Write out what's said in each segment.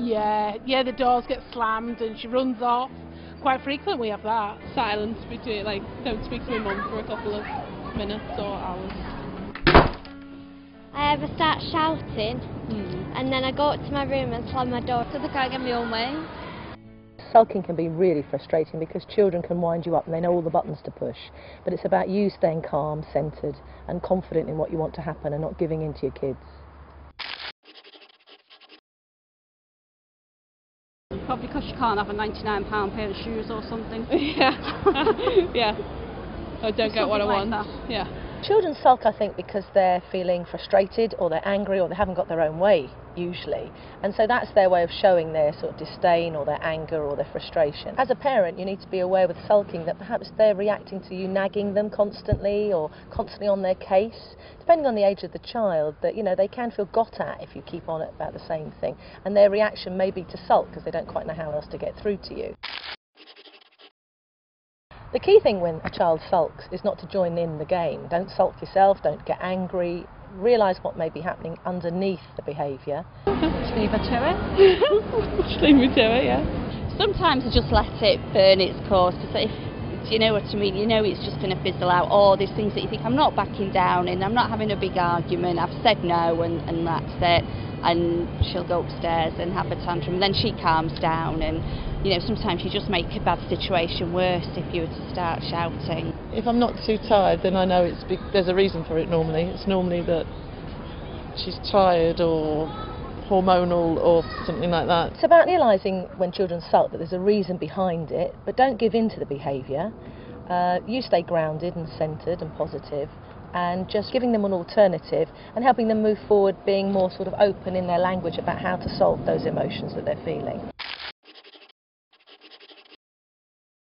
Yeah, the doors get slammed and she runs off. Quite frequent we have that. Silence between, like, don't speak to my mum for a couple of minutes or hours. I ever start shouting and then I go up to my room and slam my door because I can't get my own way. Sulking can be really frustrating because children can wind you up and they know all the buttons to push, but it's about you staying calm, centred and confident in what you want to happen and not giving in to your kids. Probably because you can't have a £99 pair of shoes or something. Yeah. Yeah. I don't get what I want. Like that. Yeah. Children sulk, I think, because they're feeling frustrated or they're angry or they haven't got their own way, usually. And so that's their way of showing their sort of disdain or their anger or their frustration. As a parent, you need to be aware with sulking that perhaps they're reacting to you nagging them constantly or constantly on their case. Depending on the age of the child, that, you know, they can feel got at if you keep on about the same thing. And their reaction may be to sulk because they don't quite know how else to get through to you. The key thing when a child sulks is not to join in the game. Don't sulk yourself, don't get angry, realise what may be happening underneath the behaviour. Just leave her to it. Just leave me to it, yeah. Sometimes I just let it burn its course, because if you know what I mean, you know it's just going to fizzle out. Or there's things that you think, I'm not backing down and I'm not having a big argument, I've said no and that's it. And she'll go upstairs and have a tantrum, and then she calms down, and you know, sometimes you just make a bad situation worse if you were to start shouting. If I'm not too tired, then I know there's a reason for it normally. It's normally that she's tired or hormonal or something like that. It's about realising when children sulk that there's a reason behind it, but don't give in to the behaviour. You stay grounded and centred and positive, and just giving them an alternative and helping them move forward, being more sort of open in their language about how to solve those emotions that they're feeling.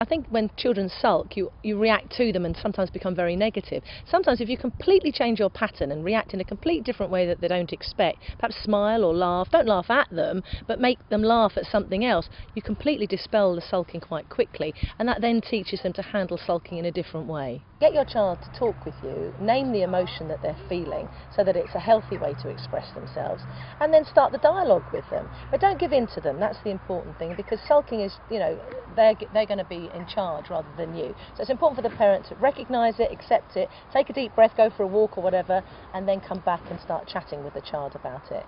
I think when children sulk, you react to them and sometimes become very negative. Sometimes if you completely change your pattern and react in a completely different way that they don't expect, perhaps smile or laugh, don't laugh at them, but make them laugh at something else, you completely dispel the sulking quite quickly, and that then teaches them to handle sulking in a different way. Get your child to talk with you, name the emotion that they're feeling so that it's a healthy way to express themselves, and then start the dialogue with them. But don't give in to them, that's the important thing, because sulking is, you know, they're going to be in charge rather than you. So it's important for the parent to recognise it, accept it, take a deep breath, go for a walk or whatever, and then come back and start chatting with the child about it.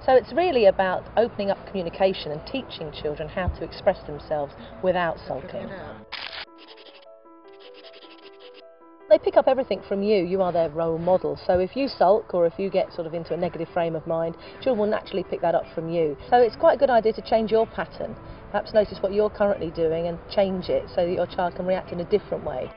So it's really about opening up communication and teaching children how to express themselves without sulking. They pick up everything from you. You are their role model. So if you sulk or if you get sort of into a negative frame of mind, children will naturally pick that up from you. So it's quite a good idea to change your pattern. Perhaps notice what you're currently doing and change it so that your child can react in a different way.